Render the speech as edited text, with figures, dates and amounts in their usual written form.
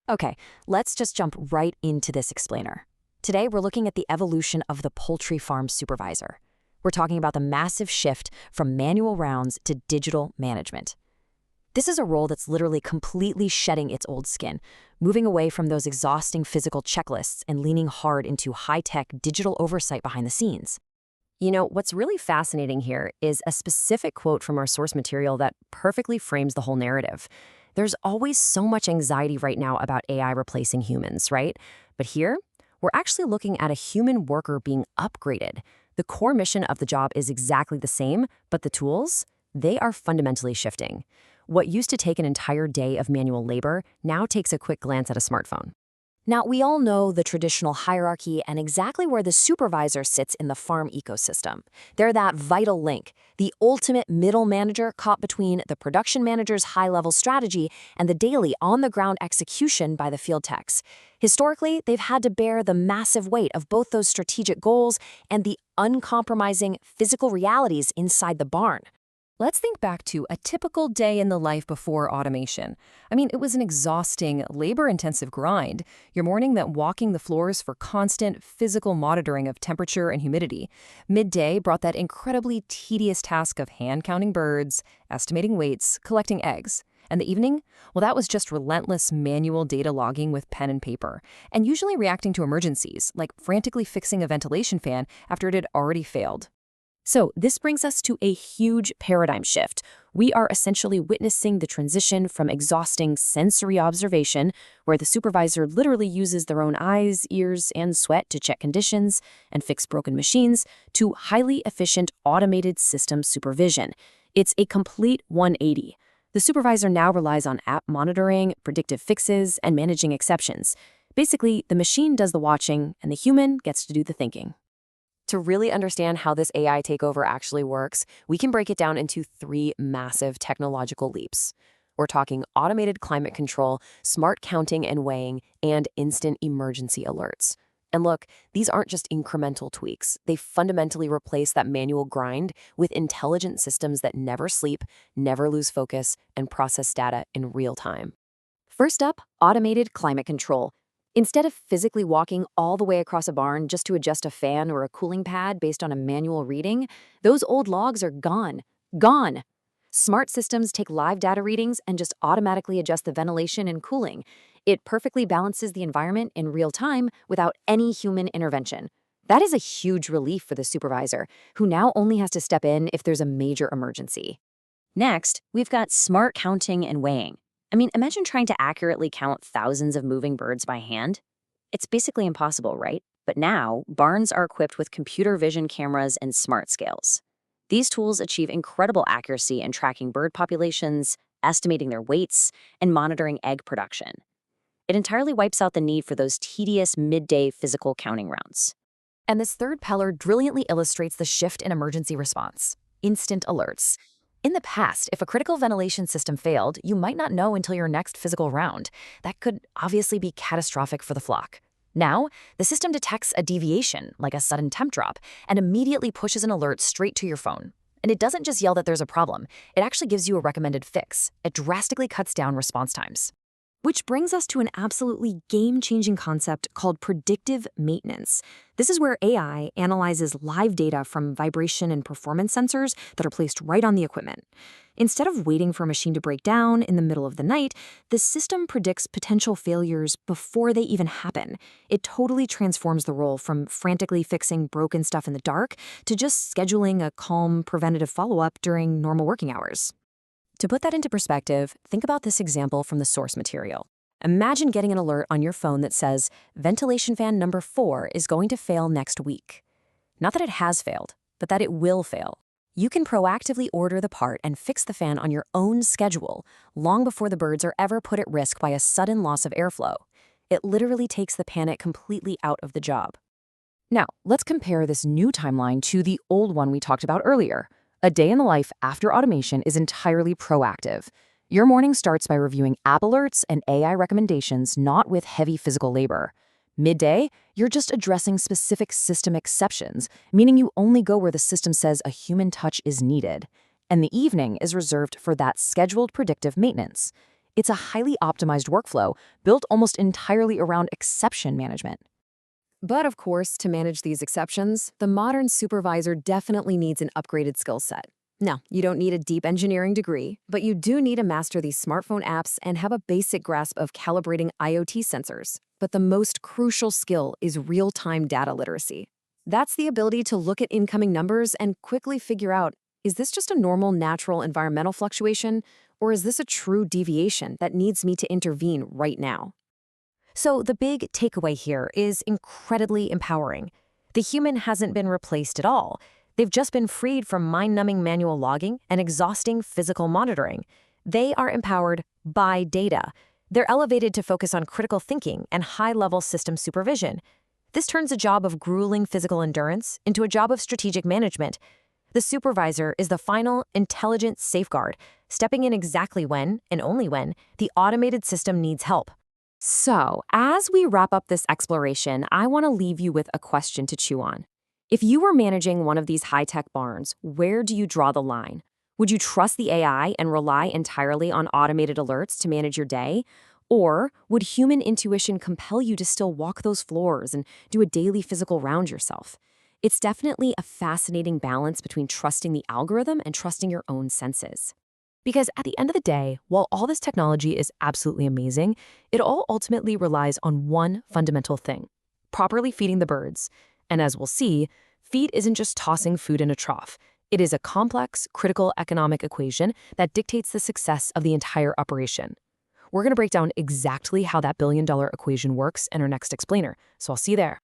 Okay, let's just jump right into this explainer. Today, we're looking at the evolution of the poultry farm supervisor. We're talking about the massive shift from manual rounds to digital management. This is a role that's literally completely shedding its old skin, moving away from those exhausting physical checklists and leaning hard into high-tech digital oversight behind the scenes. What's really fascinating here is a specific quote from our source material that perfectly frames the whole narrative. There's always so much anxiety right now about AI replacing humans, right? But here, we're actually looking at a human worker being upgraded. The core mission of the job is exactly the same, but the tools, they are fundamentally shifting. What used to take an entire day of manual labor now takes a quick glance at a smartphone. Now, we all know the traditional hierarchy and exactly where the supervisor sits in the farm ecosystem. They're that vital link, the ultimate middle manager caught between the production manager's high-level strategy and the daily on-the-ground execution by the field techs. Historically, they've had to bear the massive weight of both those strategic goals and the uncompromising physical realities inside the barn. Let's think back to a typical day in the life before automation. It was an exhausting, labor-intensive grind. Your morning meant walking the floors for constant physical monitoring of temperature and humidity. Midday brought that incredibly tedious task of hand-counting birds, estimating weights, collecting eggs. And the evening? Well, that was just relentless manual data logging with pen and paper, and usually reacting to emergencies, like frantically fixing a ventilation fan after it had already failed. So this brings us to a huge paradigm shift. We are essentially witnessing the transition from exhausting sensory observation, where the supervisor literally uses their own eyes, ears, and sweat to check conditions and fix broken machines, to highly efficient automated system supervision. It's a complete 180. The supervisor now relies on app monitoring, predictive fixes, and managing exceptions. Basically, the machine does the watching, and the human gets to do the thinking. To really understand how this AI takeover actually works, we can break it down into three massive technological leaps. We're talking automated climate control, smart counting and weighing, and instant emergency alerts. And look, these aren't just incremental tweaks. They fundamentally replace that manual grind with intelligent systems that never sleep, never lose focus, and process data in real time. First up, automated climate control. Instead of physically walking all the way across a barn just to adjust a fan or a cooling pad based on a manual reading, those old logs are gone. Gone! Smart systems take live data readings and just automatically adjust the ventilation and cooling. It perfectly balances the environment in real time without any human intervention. That is a huge relief for the supervisor, who now only has to step in if there's a major emergency. Next, we've got smart counting and weighing. Imagine trying to accurately count thousands of moving birds by hand. It's basically impossible, right? But now, barns are equipped with computer vision cameras and smart scales. These tools achieve incredible accuracy in tracking bird populations, estimating their weights, and monitoring egg production. It entirely wipes out the need for those tedious midday physical counting rounds. And this third pillar brilliantly illustrates the shift in emergency response: instant alerts. In the past, if a critical ventilation system failed, you might not know until your next physical round. That could obviously be catastrophic for the flock. Now, the system detects a deviation, like a sudden temp drop, and immediately pushes an alert straight to your phone. And it doesn't just yell that there's a problem, it actually gives you a recommended fix. It drastically cuts down response times. Which brings us to an absolutely game-changing concept called predictive maintenance. This is where AI analyzes live data from vibration and performance sensors that are placed right on the equipment. Instead of waiting for a machine to break down in the middle of the night, the system predicts potential failures before they even happen. It totally transforms the role from frantically fixing broken stuff in the dark to just scheduling a calm, preventative follow-up during normal working hours. To put that into perspective, think about this example from the source material. Imagine getting an alert on your phone that says, ventilation fan number 4 is going to fail next week. Not that it has failed, but that it will fail. You can proactively order the part and fix the fan on your own schedule, long before the birds are ever put at risk by a sudden loss of airflow. It literally takes the panic completely out of the job. Now, let's compare this new timeline to the old one we talked about earlier. A day in the life after automation is entirely proactive. Your morning starts by reviewing app alerts and AI recommendations, not with heavy physical labor. Midday, you're just addressing specific system exceptions, meaning you only go where the system says a human touch is needed. And the evening is reserved for that scheduled predictive maintenance. It's a highly optimized workflow built almost entirely around exception management. But of course, to manage these exceptions, the modern supervisor definitely needs an upgraded skill set. No, you don't need a deep engineering degree, but you do need to master these smartphone apps and have a basic grasp of calibrating IoT sensors. But the most crucial skill is real-time data literacy. That's the ability to look at incoming numbers and quickly figure out, is this just a normal natural environmental fluctuation, or is this a true deviation that needs me to intervene right now? So the big takeaway here is incredibly empowering. The human hasn't been replaced at all. They've just been freed from mind-numbing manual logging and exhausting physical monitoring. They are empowered by data. They're elevated to focus on critical thinking and high-level system supervision. This turns a job of grueling physical endurance into a job of strategic management. The supervisor is the final, intelligent safeguard, stepping in exactly when, and only when, the automated system needs help. So, as we wrap up this exploration, I want to leave you with a question to chew on. If you were managing one of these high-tech barns, where do you draw the line? Would you trust the AI and rely entirely on automated alerts to manage your day? Or would human intuition compel you to still walk those floors and do a daily physical round yourself? It's definitely a fascinating balance between trusting the algorithm and trusting your own senses. Because at the end of the day, while all this technology is absolutely amazing, it all ultimately relies on one fundamental thing: properly feeding the birds. And as we'll see, feed isn't just tossing food in a trough. It is a complex, critical economic equation that dictates the success of the entire operation. We're going to break down exactly how that billion-dollar equation works in our next explainer, so I'll see you there.